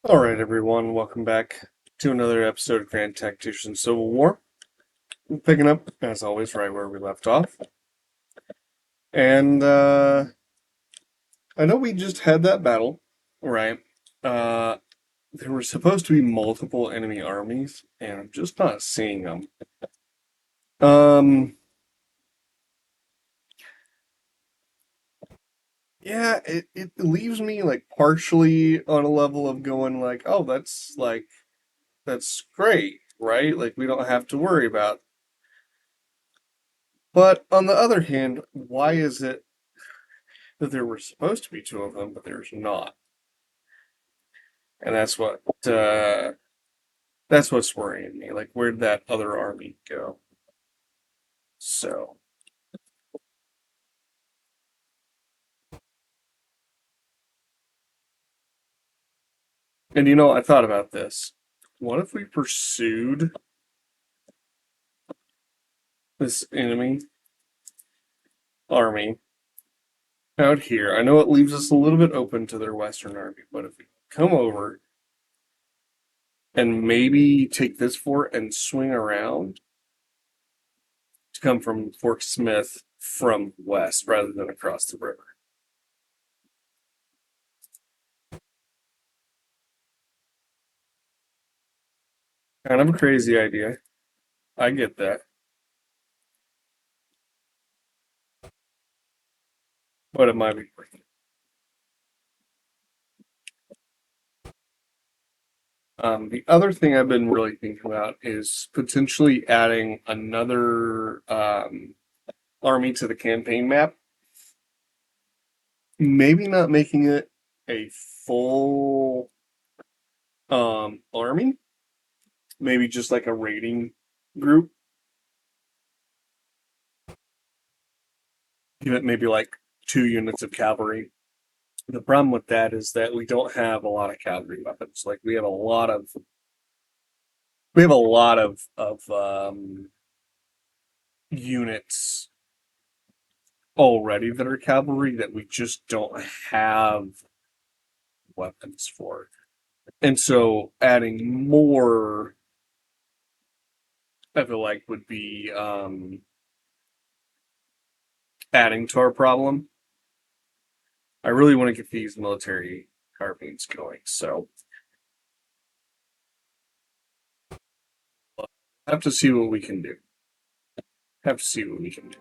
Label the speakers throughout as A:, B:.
A: Alright, everyone, welcome back to another episode of Grand Tactician Civil War. We're picking up, as always, right where we left off. And, I know we just had that battle, right? Uh, there were supposed to be multiple enemy armies, and I'm just not seeing them. Um, yeah, it leaves me, like, partially on a level of going, like, oh, that's great, right? Like, we don't have to worry about. But on the other hand, why is it that there were supposed to be two of them, but there's not? And that's what's worrying me. Like, where'd that other army go? So, and I thought about this. What if we pursued this enemy army out here? I know it leaves us a little bit open to their western army, but if we come over and maybe take this fort and swing around to come from Fort Smith from west rather than across the river. Kind of a crazy idea. I get that, but it might be worth it. The other thing I've been really thinking about is potentially adding another army to the campaign map. Maybe not making it a full army, maybe just like a raiding group. Give it maybe like 2 units of cavalry. The problem with that is that we don't have a lot of cavalry weapons. Like we have a lot of units already that are cavalry that we just don't have weapons for. And so adding more, I feel like, would be adding to our problem. I really want to get these military carbines going, so have to see what we can do. Have to see what we can do.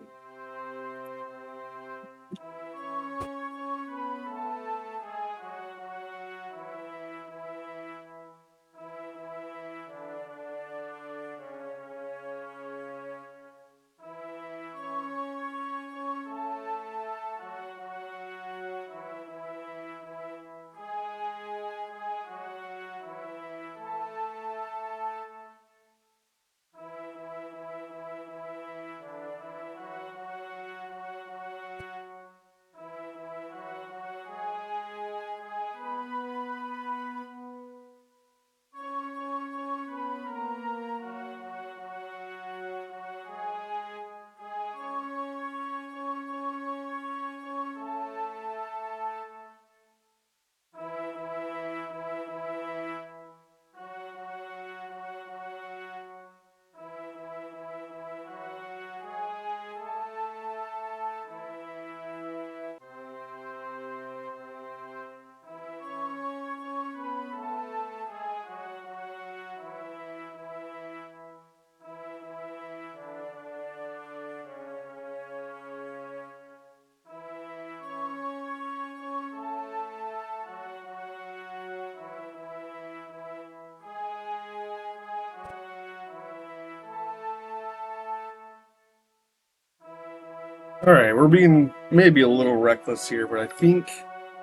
A: All right, we're being maybe a little reckless here, but I think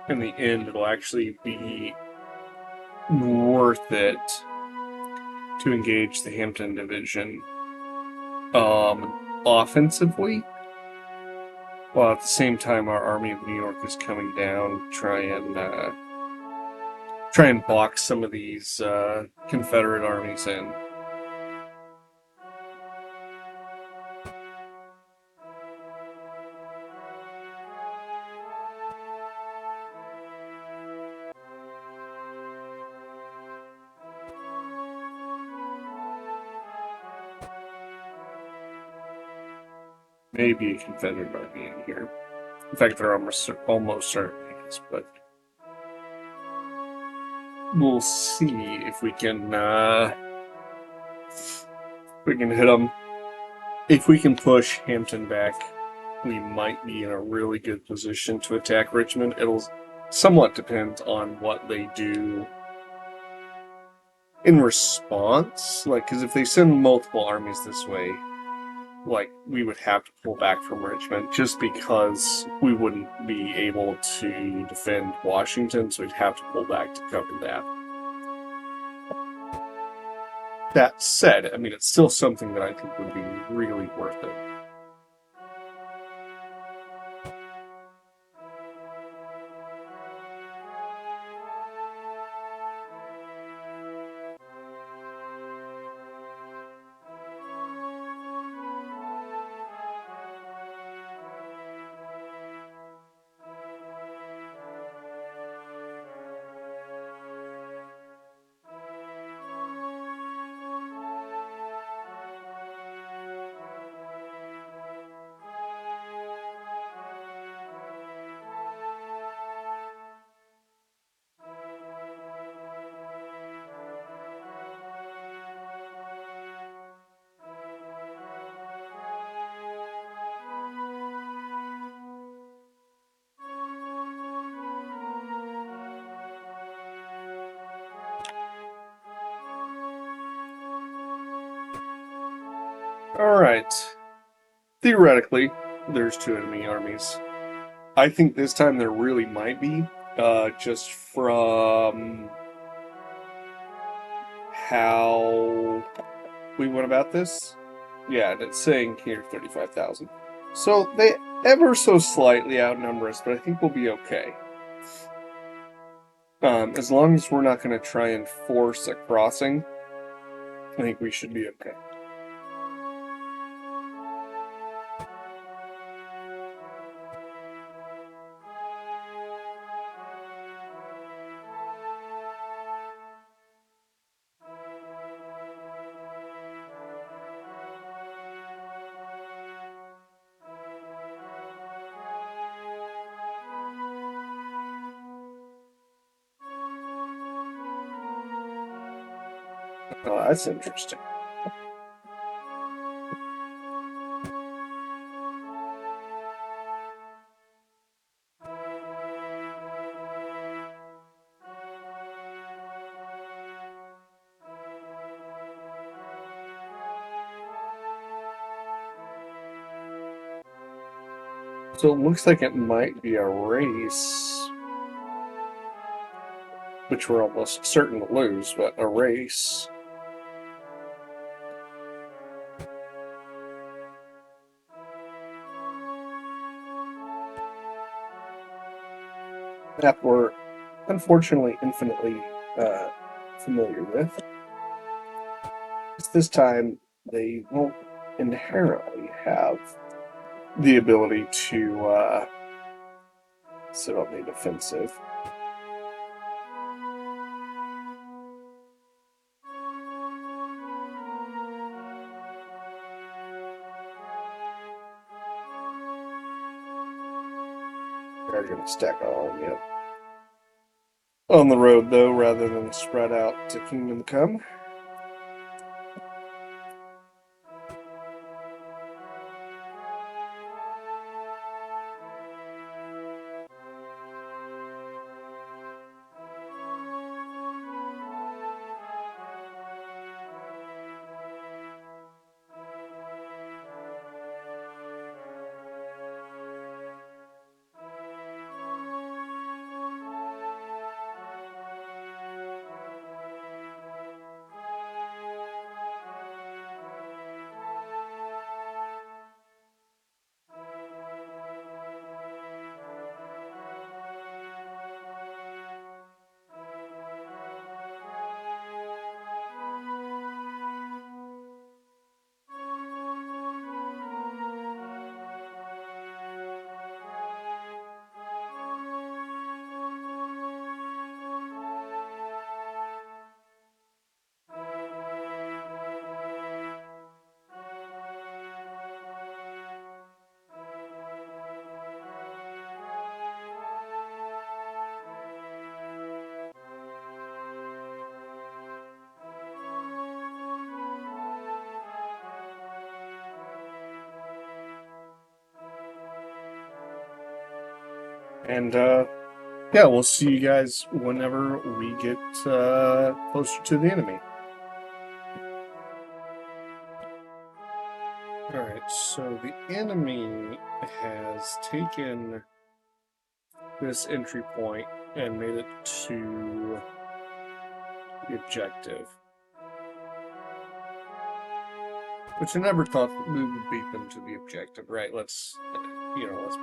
A: in the end it'll actually be worth it to engage the Hampton Division offensively, while at the same time our Army of New York is coming down, try and box some of these Confederate armies in. maybe a Confederate army in here. In fact, they're almost certainly is, but we'll see if we can hit them. If we can push Hampton back, we might be in a really good position to attack Richmond. It'll somewhat depend on what they do in response. Like, because if they send multiple armies this way, like, we would have to pull back from Richmond just because we wouldn't be able to defend Washington, so we'd have to pull back to cover that. That said, I mean, it's still something that I think would be really worth it. Alright. Theoretically, there's two enemy armies. I think this time there really might be, just from how we went about this. Yeah, it's saying here 35,000. So they ever so slightly outnumber us, but I think we'll be okay. As long as we're not going to try and force a crossing, I think we should be okay. Oh, that's interesting. So it looks like it might be a race, which we're almost certain to lose, but a race. That we're unfortunately infinitely familiar with. This time, they won't inherently have the ability to sit on the defensive. They're going to stack on, yeah. On the road, though, rather than spread out to Kingdom Come. And yeah, we'll see you guys whenever we get closer to the enemy. Alright, so the enemy has taken this entry point and made it to the objective. Which I never thought we would beat them to the objective, right? Let's be honest.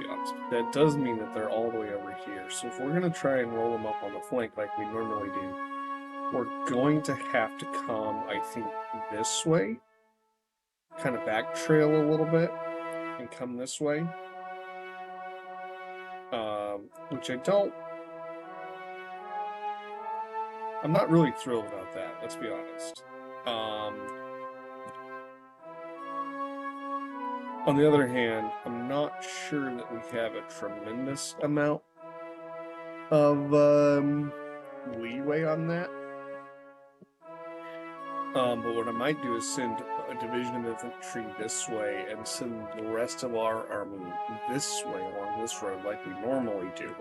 A: That does mean that they're all the way over here. So if we're going to try and roll them up on the flank like we normally do, we're going to have to come, I think, this way. Kind of back trail a little bit and come this way. Which I'm not really thrilled about that, let's be honest. On the other hand, I'm not sure that we have a tremendous amount of leeway on that. But what I might do is send a division of infantry this way and send the rest of our army this way along this road like we normally do.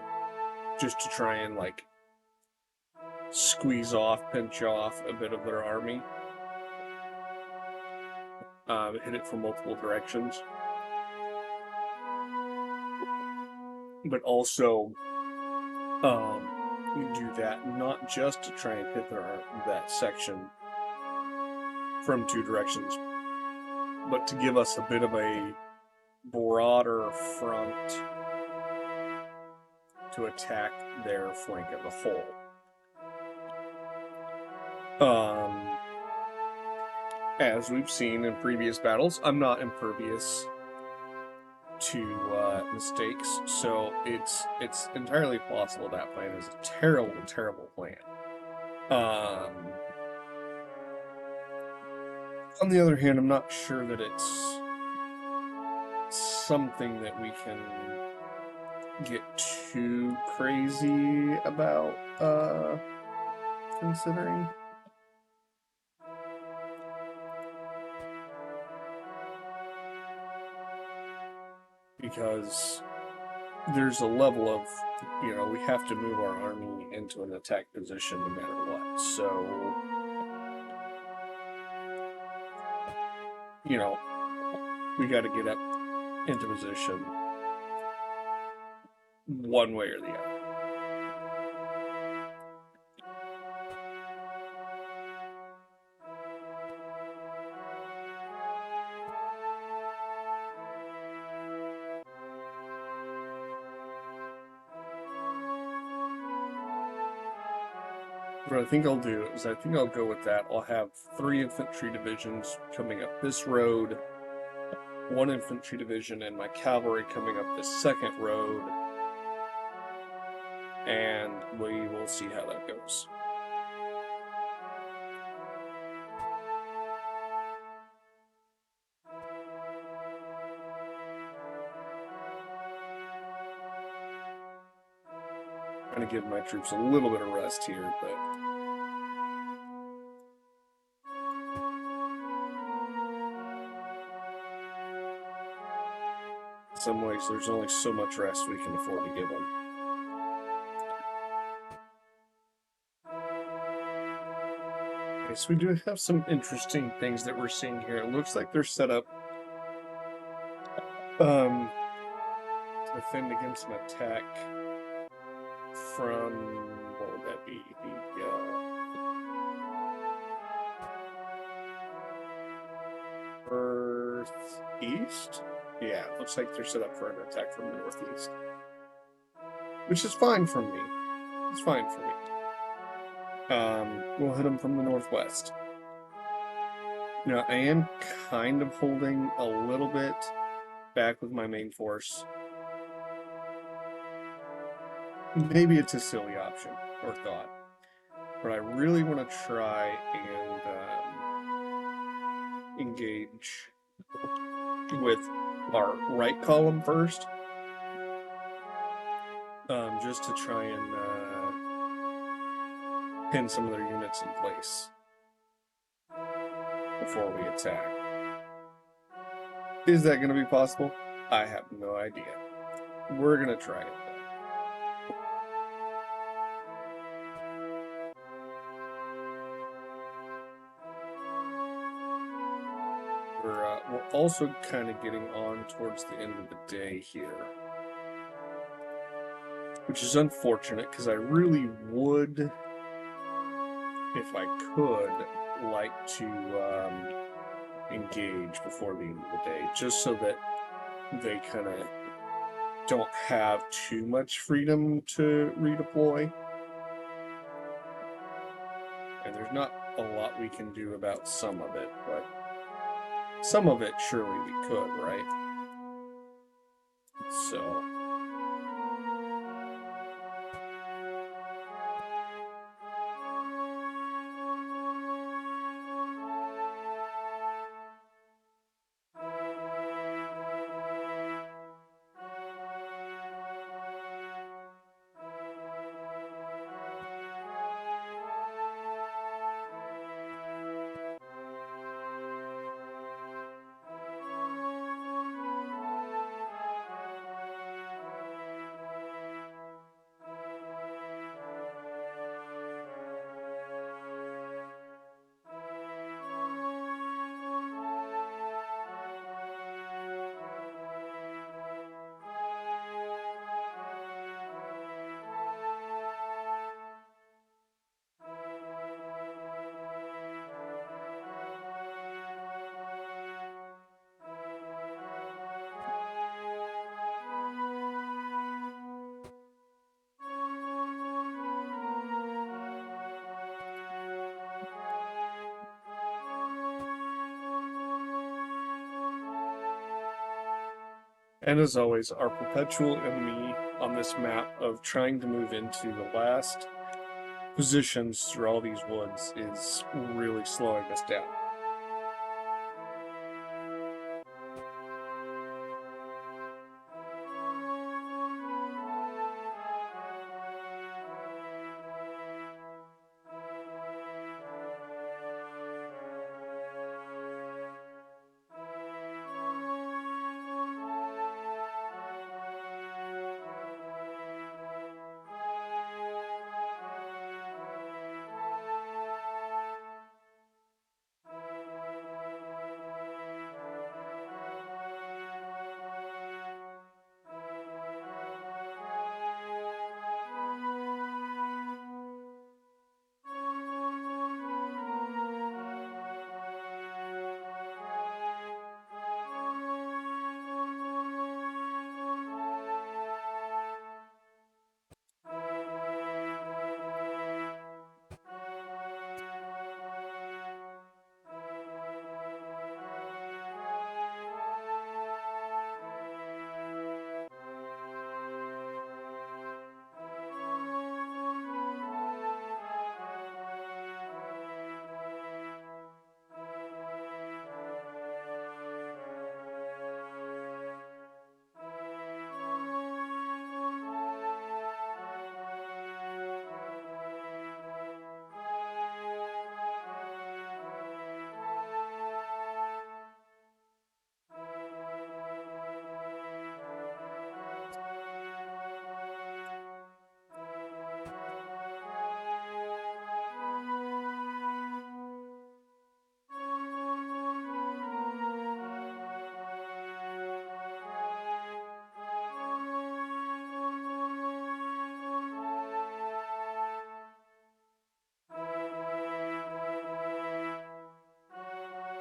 A: Just to try and, like, pinch off a bit of their army. Hit it from multiple directions. But also do that not just to try and hit that section from two directions, but to give us a bit of a broader front to attack their flank as a whole. As we've seen in previous battles, I'm not impervious to mistakes, so it's entirely possible that plan is a terrible, terrible plan. On the other hand, I'm not sure that it's something that we can get too crazy about considering. Because there's a level of, we have to move our army into an attack position no matter what. So, we got to get up into position one way or the other. What I think I'll do is I'll go with that. I'll have 3 infantry divisions coming up this road, 1 infantry division and my cavalry coming up this second road, and we will see how that goes. I'm going to give my troops a little bit of rest here, but in some ways there's only so much rest we can afford to give them. Okay, so we do have some interesting things that we're seeing here. It looks like they're set up to defend against an attack from, what would that be? The northeast? Yeah, it looks like they're set up for an attack from the northeast. Which is fine for me. It's fine for me. We'll hit them from the northwest. Now, I am kind of holding a little bit back with my main force. Maybe it's a silly option or thought, but I really want to try and engage with our right column first, just to try and pin some of their units in place before we attack. Is that going to be possible? I have no idea. We're going to try it though. We're also kind of getting on towards the end of the day here, which is unfortunate because I really would, if I could, like to engage before the end of the day, just so that they kind of don't have too much freedom to redeploy. And there's not a lot we can do about some of it, but some of it surely we could, right? So. And as always, our perpetual enemy on this map of trying to move into the last positions through all these woods is really slowing us down.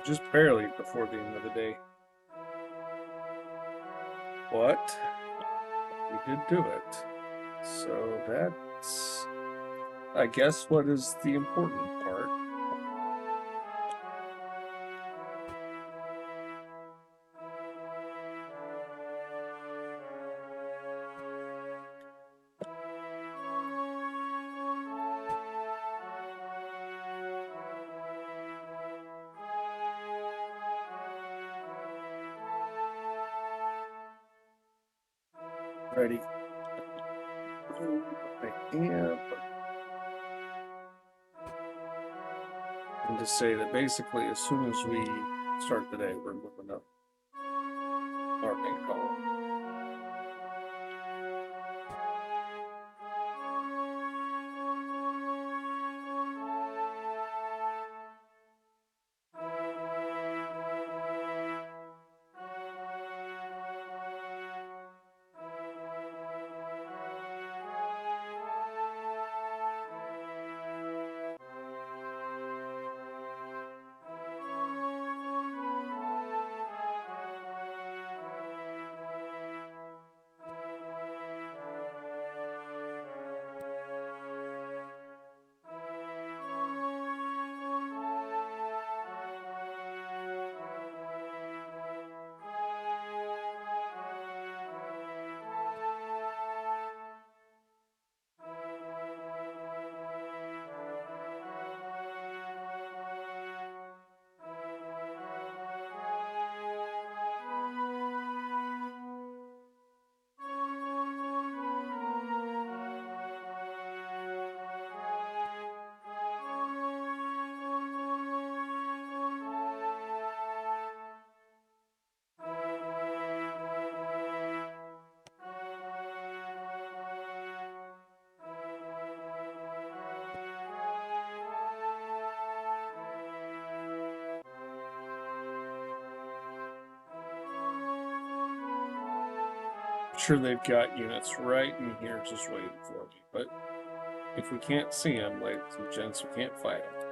A: Just barely before the end of the day. But we did do it. So that's, I guess, what is the important part. Ready? I am. And to say that basically as soon as we start the day, we're moving up our main column. sure they've got units right in here just waiting for me, but if we can't see them, ladies and gents, we can't fight them.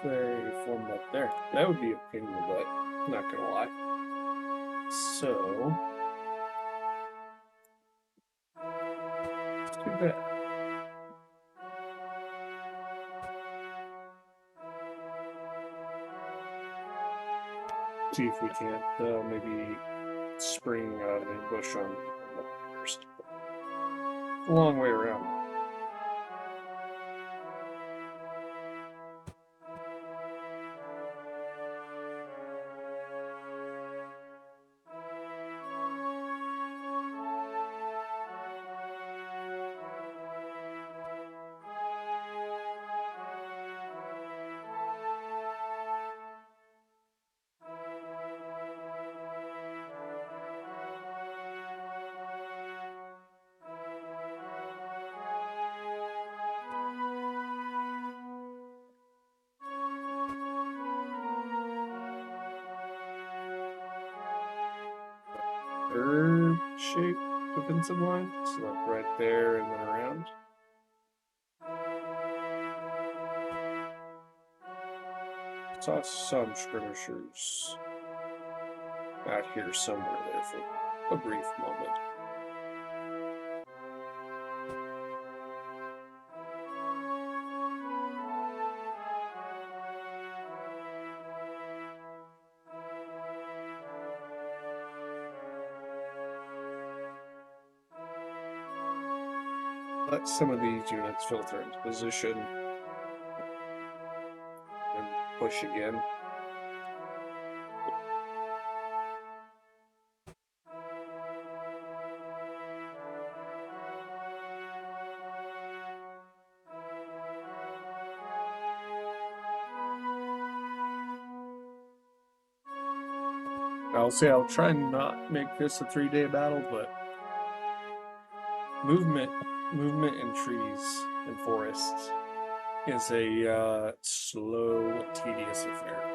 A: They formed up there. That would be a pain in the butt, not gonna lie. So, let's do that. See if we can't maybe spring an ambush on them first. A long way around. Shape defensive line, so like right there and then around. Saw some skirmishers out here somewhere there for a brief moment. Let some of these units filter into position and push again. I'll say I'll try and not make this a 3-day battle, but movement in trees and forests is a slow, tedious affair.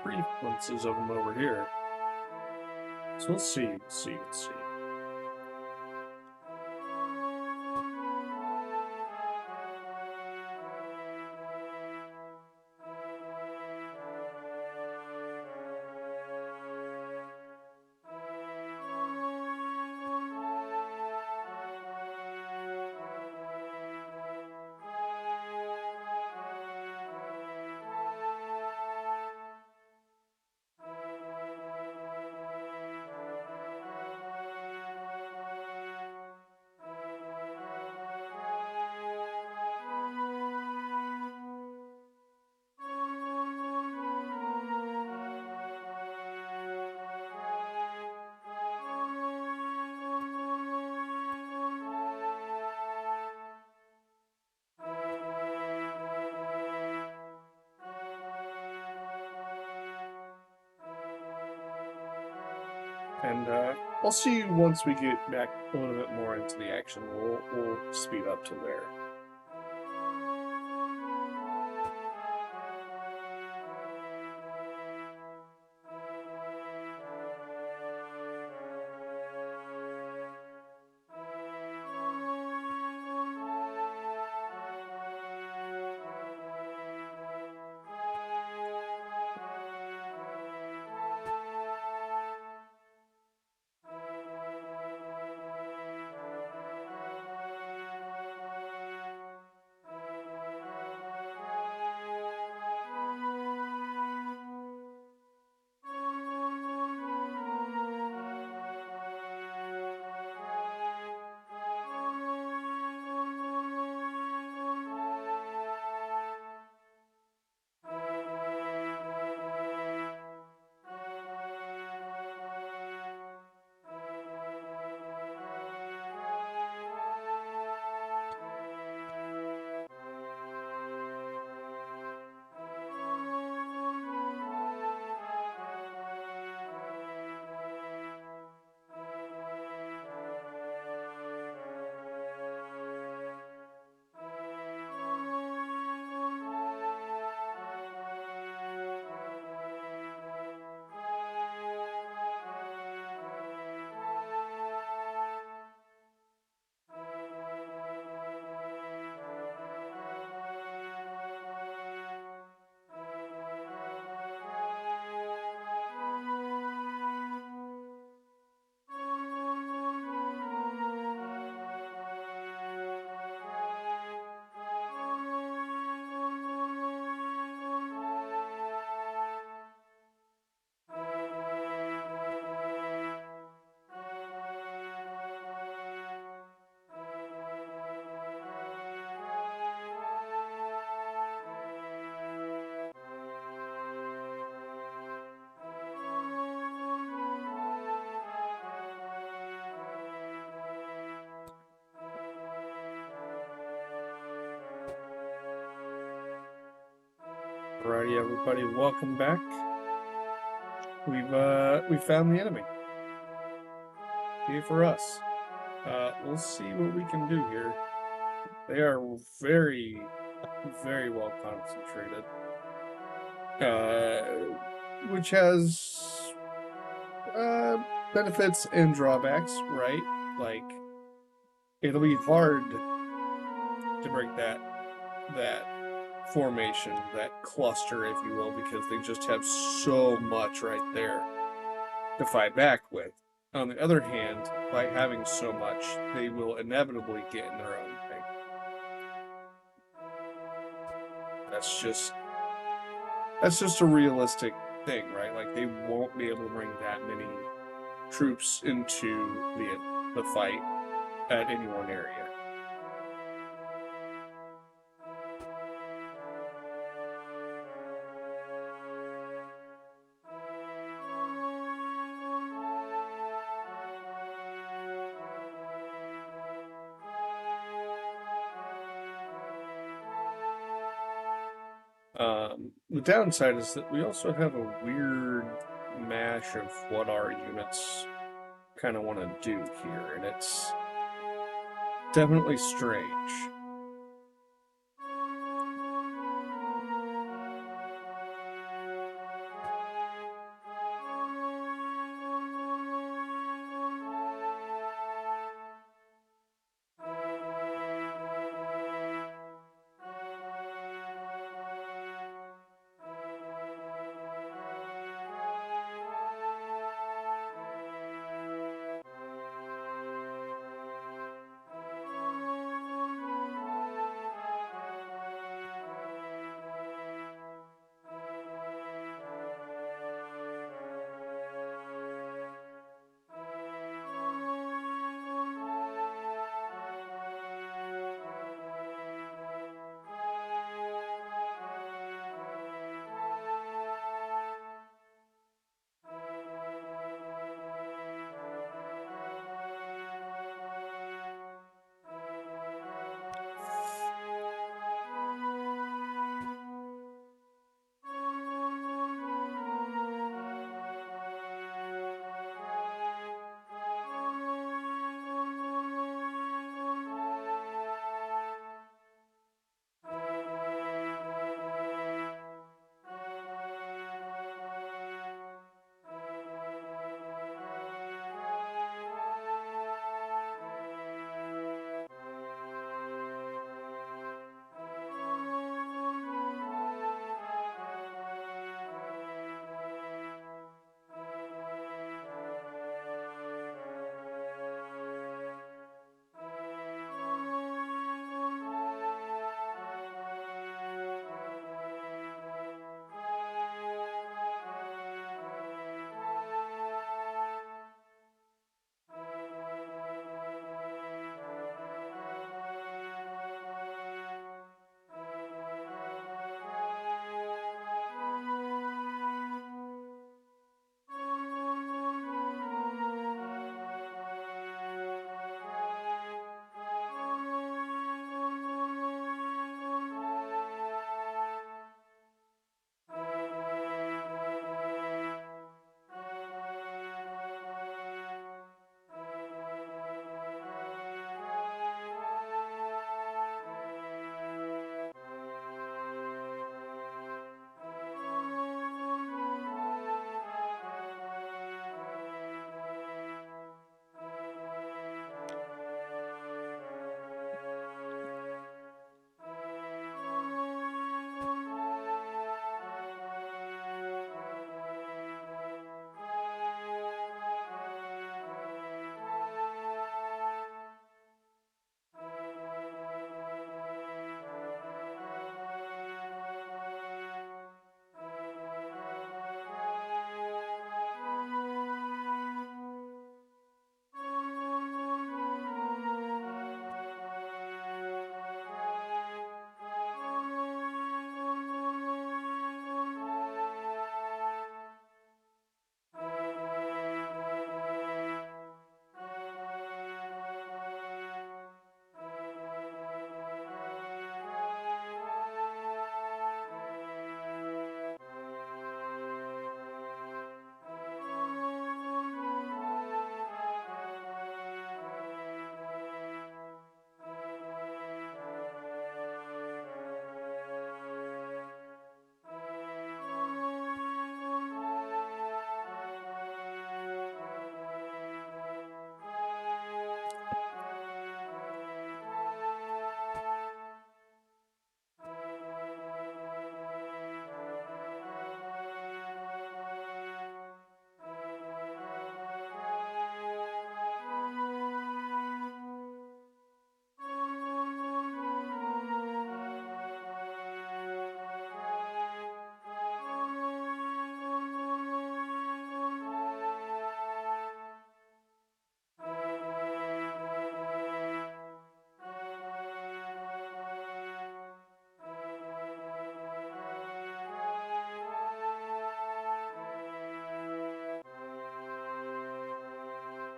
A: frequencies of them over here. So let's see. And I'll see you once we get back a little bit more into the action. We'll speed up to there. Alrighty, everybody, welcome back. We found the enemy. Yay for us. We'll see what we can do here. They are very, very well concentrated. Which has benefits and drawbacks, right? Like, it'll be hard to break that formation, that cluster, if you will, because they just have so much right there to fight back with. On the other hand, by having so much, they will inevitably get in their own thing. That's just a realistic thing, right? Like, they won't be able to bring that many troops into the fight at any one area. The downside is that we also have a weird mash of what our units kind of want to do here, and it's definitely strange.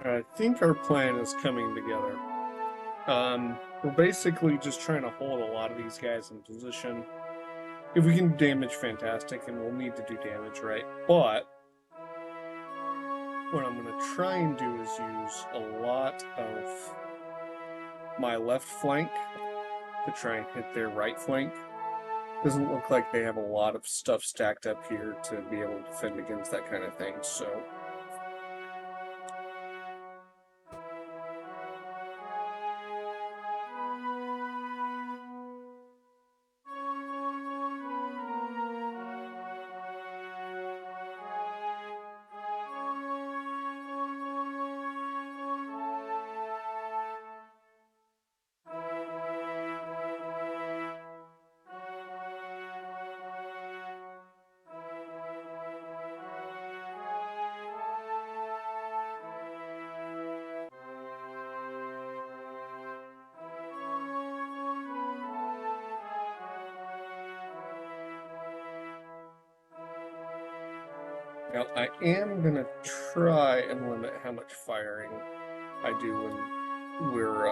A: I think our plan is coming together. We're basically just trying to hold a lot of these guys in position. If we can damage, fantastic, and we'll need to do damage, right? But what I'm going to try and do is use a lot of my left flank to try and hit their right flank. Doesn't look like they have a lot of stuff stacked up here to be able to defend against that kind of thing, so... Now, I am going to try and limit how much firing I do when we're,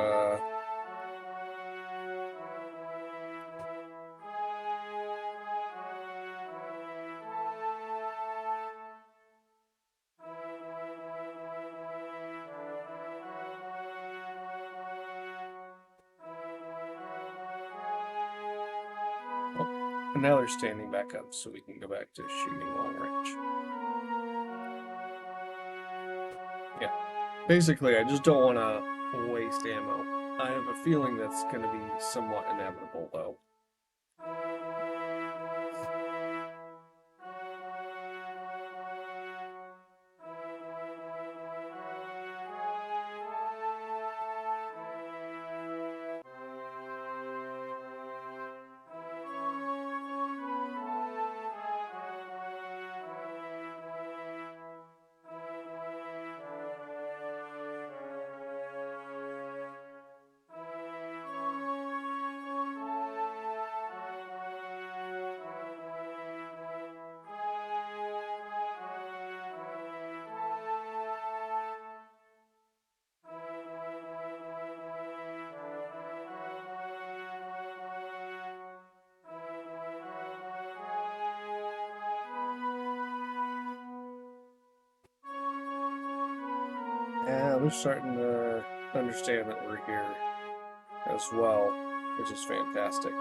A: Oh, and now they're standing back up, so we can go back to shooting long range. Yeah. Basically, I just don't want to waste ammo. I have a feeling that's going to be somewhat inevitable, though. Yeah, they're starting to understand that we're here as well, which is fantastic.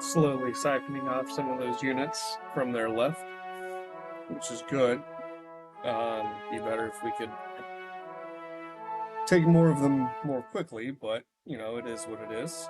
A: Slowly siphoning off some of those units from their left, which is good. Be better if we could take more of them more quickly, but, you know, it is what it is.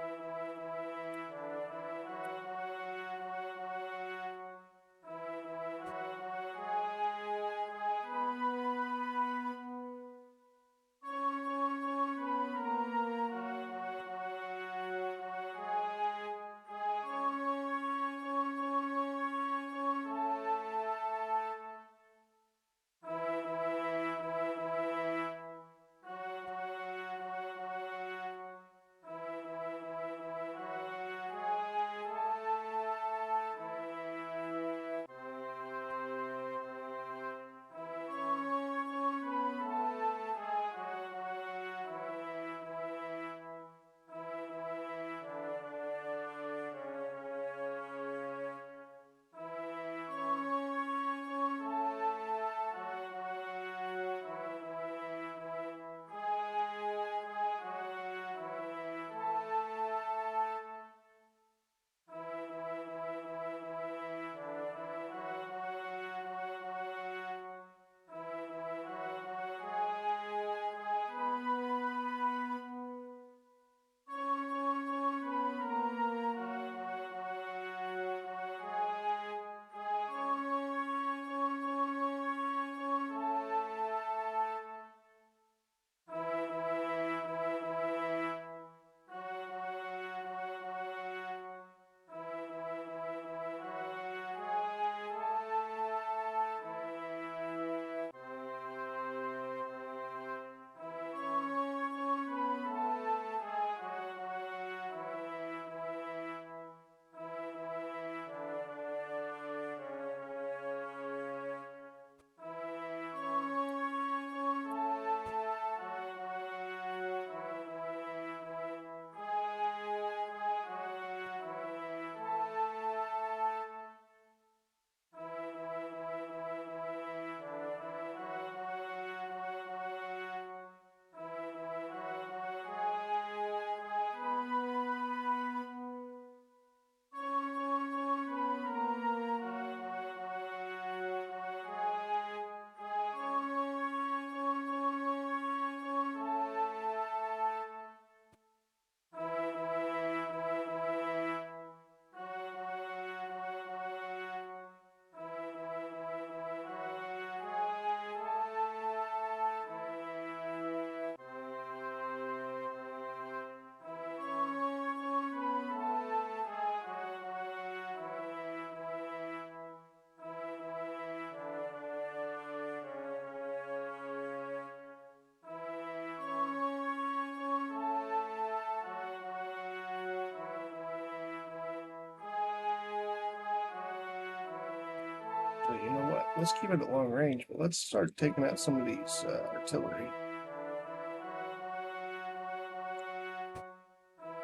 A: let's keep it at long range, but let's start taking out some of these artillery.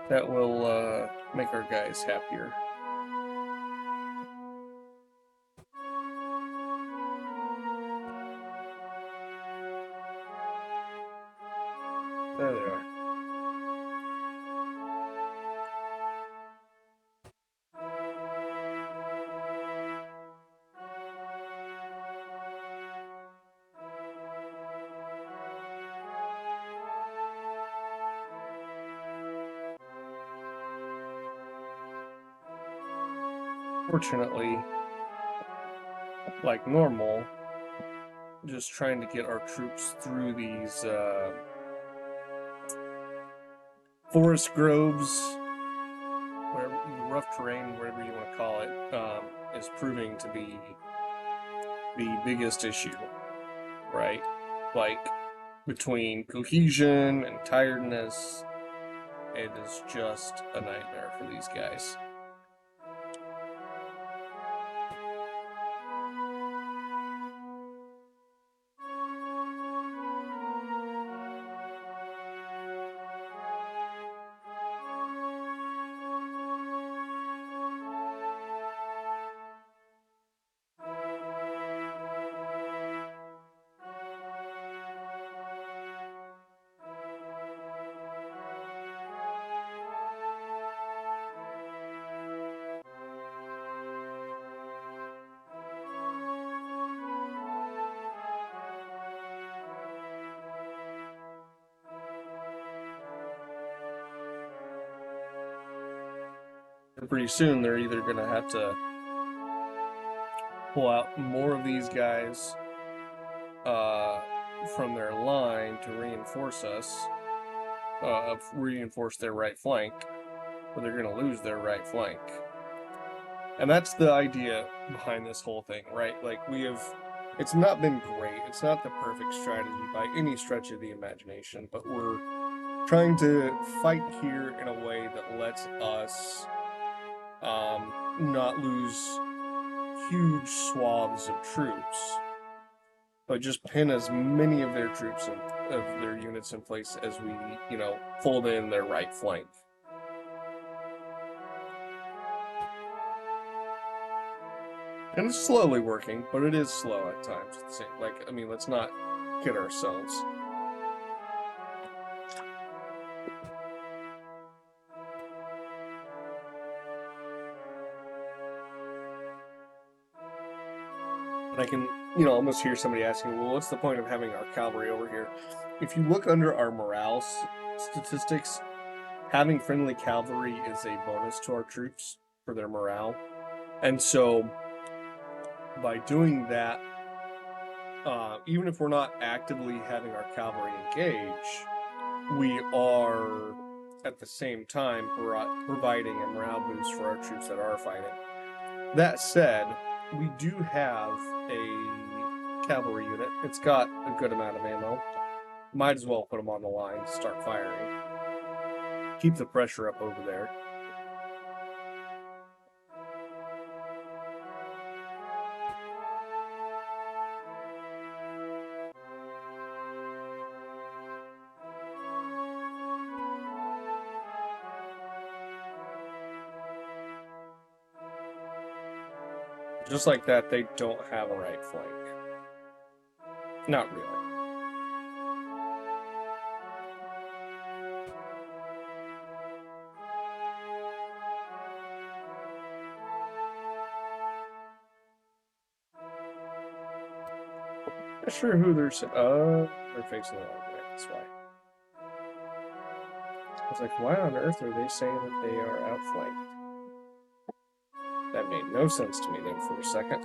A: That will make our guys happier. There they are. Fortunately, like normal, just trying to get our troops through these forest groves, where the rough terrain, whatever you want to call it, is proving to be the biggest issue, right? Like, between cohesion and tiredness, it is just a nightmare for these guys. Pretty soon they're either going to have to pull out more of these guys from their line to reinforce us, reinforce their right flank, or they're going to lose their right flank. And that's the idea behind this whole thing, right? Like, it's not been great. It's not the perfect strategy by any stretch of the imagination, but we're trying to fight here in a way that lets us not lose huge swaths of troops, but just pin as many of their troops of their units in place as we, fold in their right flank. And it's slowly working, but it is slow at times. Let's not kid ourselves. And I can, almost hear somebody asking, well, what's the point of having our cavalry over here? If you look under our morale statistics, having friendly cavalry is a bonus to our troops for their morale. And so, by doing that, even if we're not actively having our cavalry engage, we are at the same time providing a morale boost for our troops that are fighting. That said, we do have a cavalry unit. It's got a good amount of ammo. Might as well put them on the line to start firing. Keep the pressure up over there. Just like that, they don't have a right flank. Not really. Not sure who they're facing the wrong way, that's why. I was like, why on earth are they saying that they are outflanked? That made no sense to me then for a second.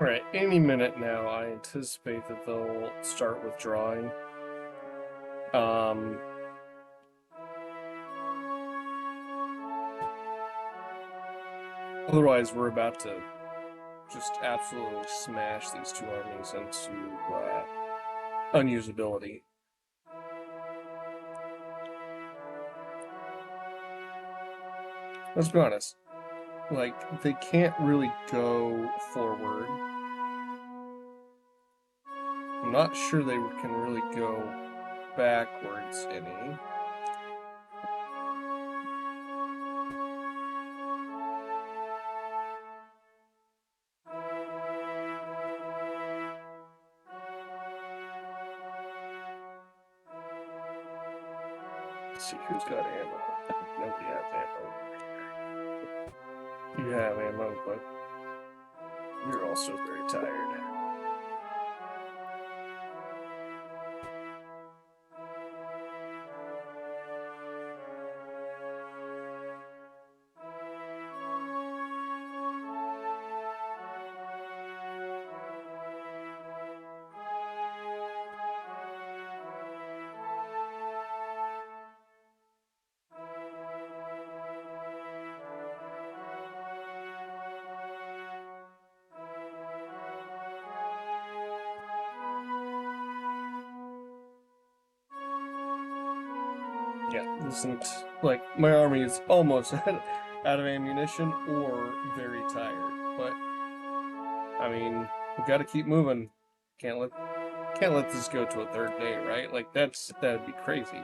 A: Alright, any minute now, I anticipate that they'll start withdrawing. Otherwise, we're about to just absolutely smash these two armies into unusability. Let's be honest. Like, they can't really go forward. I'm not sure they can really go backwards any. Let's see who's got ammo. Nobody has ammo. You have ammo, but you're also very tired. Yeah, this isn't like my army is almost out of ammunition or very tired. But I mean, we got to keep moving. Can't let this go to a third day, right? Like that'd be crazy.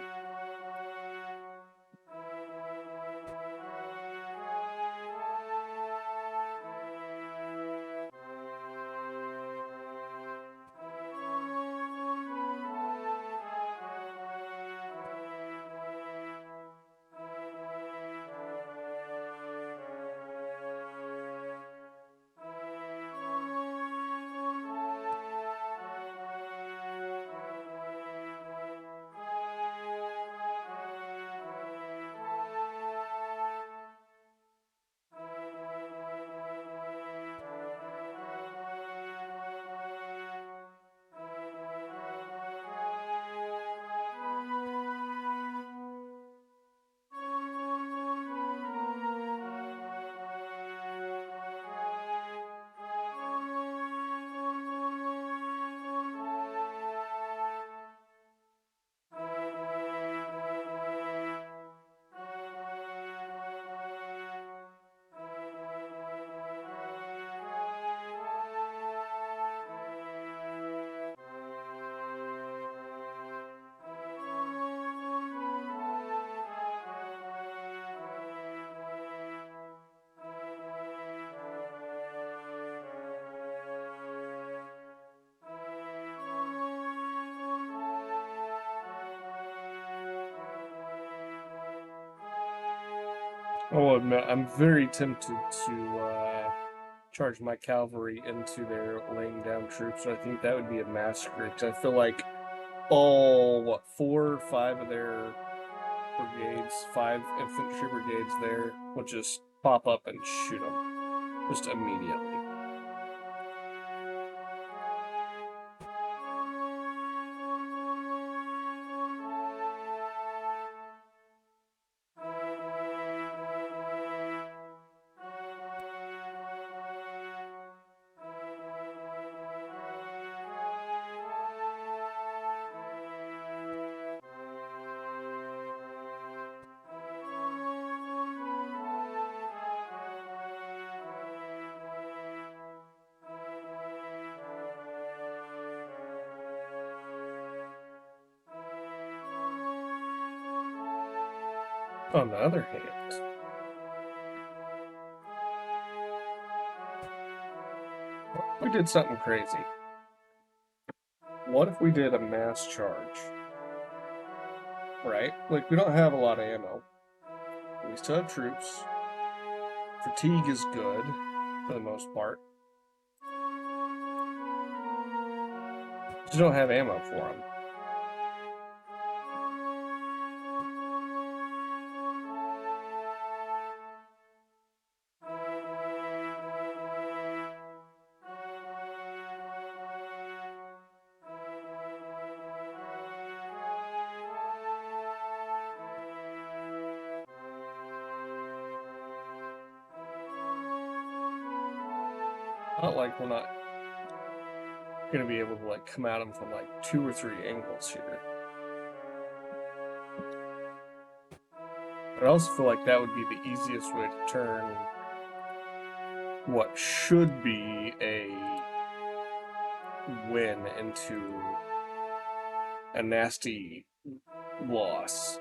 A: I will admit, I'm very tempted to charge my cavalry into their laying down troops, but I think that would be a massacre. Because I feel like all, 4 or 5 of their brigades, 5 infantry brigades there, would just pop up and shoot them just immediately. On the other hand, we did something crazy. What if we did a mass charge? Right? Like, we don't have a lot of ammo. We still have troops. Fatigue is good, for the most part. Just don't have ammo for them. Not like we're not going to be able to like come at them from like 2 or 3 angles here. But I also feel like that would be the easiest way to turn what should be a win into a nasty loss.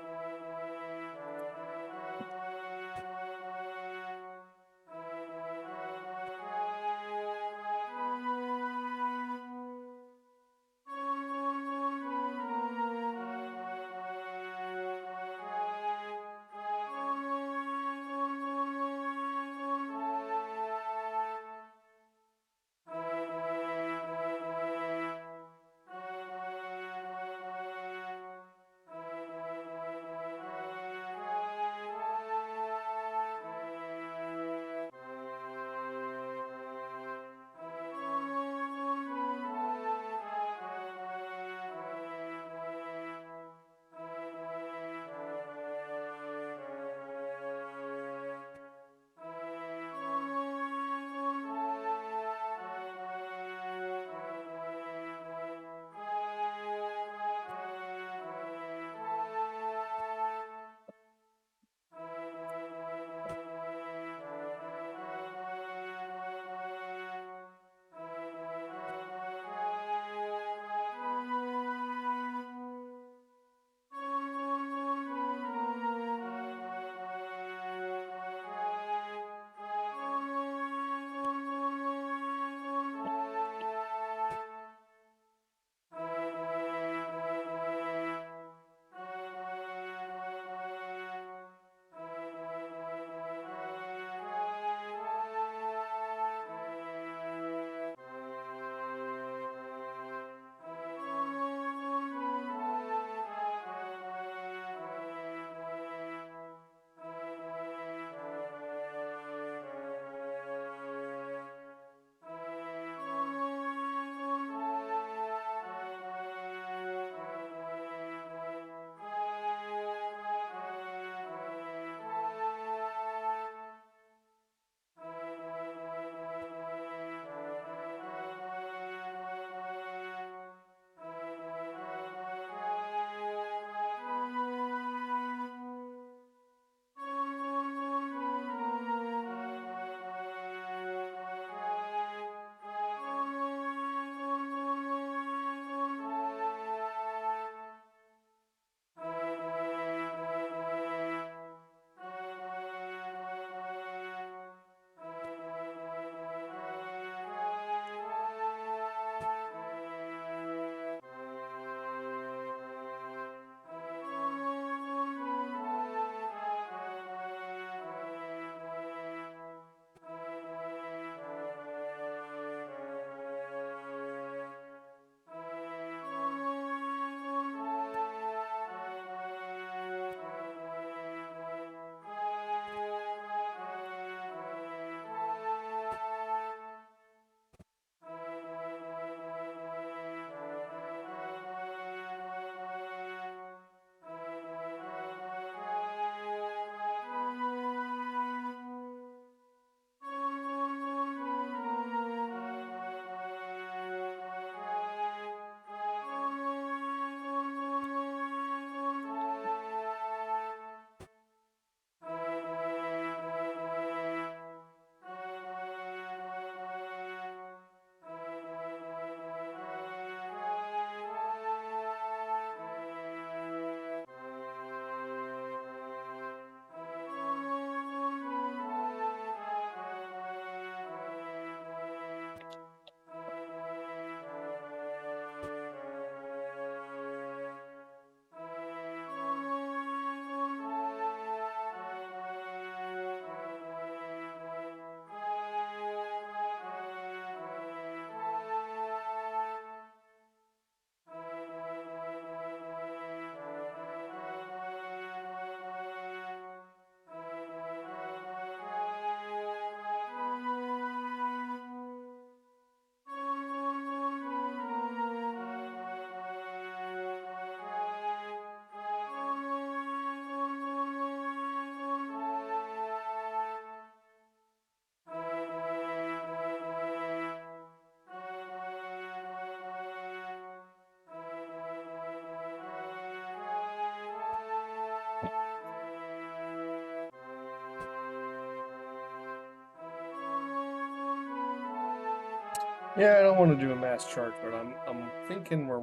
A: Yeah, I don't want to do a mass charge, but I'm thinking we're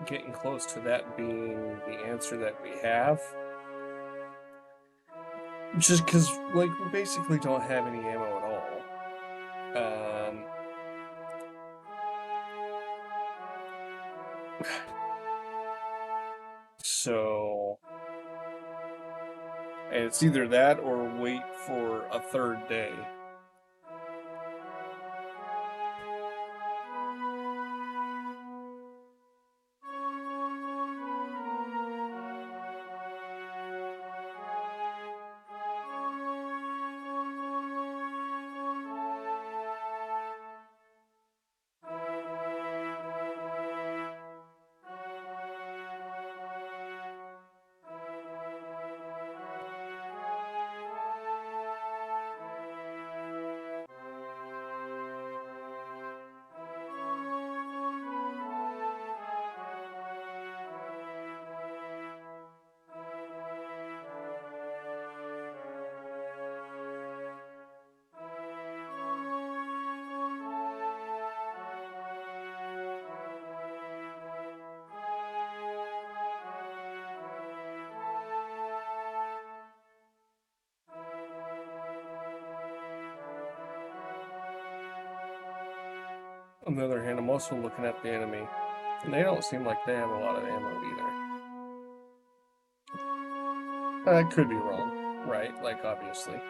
A: getting close to that being the answer that we have. Just because, like, we basically don't have any ammo at all. So, and it's either that or wait for a third day. On the other hand, I'm also looking at the enemy, and they don't seem like they have a lot of ammo either. I could be wrong, right? Like, obviously.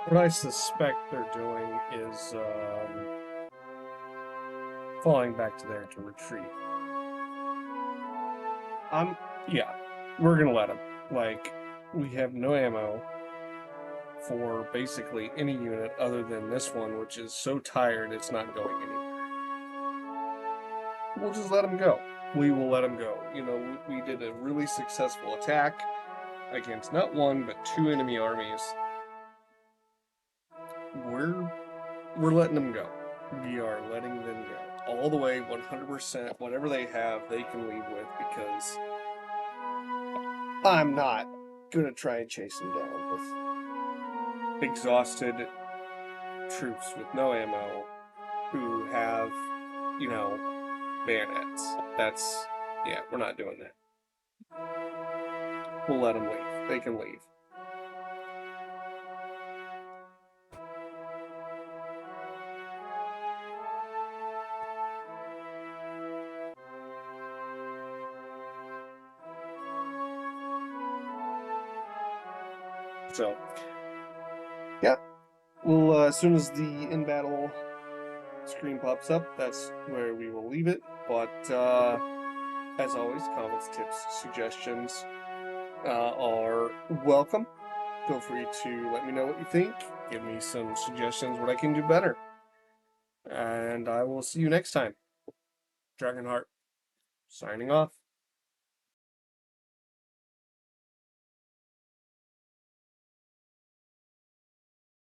A: What I suspect they're doing is falling back to there to retreat. Yeah, we're gonna let them. Like, we have no ammo for basically any unit other than this one, which is so tired it's not going anywhere. We'll just let them go. We will let them go. You know, we did a really successful attack against not one but two enemy armies. We're letting them go. We are letting them go all the way, 100%. Whatever they have, they can leave with because I'm not gonna try and chase them down with exhausted troops with no ammo who have, you know, bayonets. That's, yeah, we're not doing that. We'll let them leave. They can leave. So, yeah. Well, as soon as the in battle screen pops up, that's where we will leave it. But as always, comments, tips, suggestions are welcome. Feel free to let me know what you think. Give me some suggestions what I can do better. And I will see you next time. Dragonheart, signing off.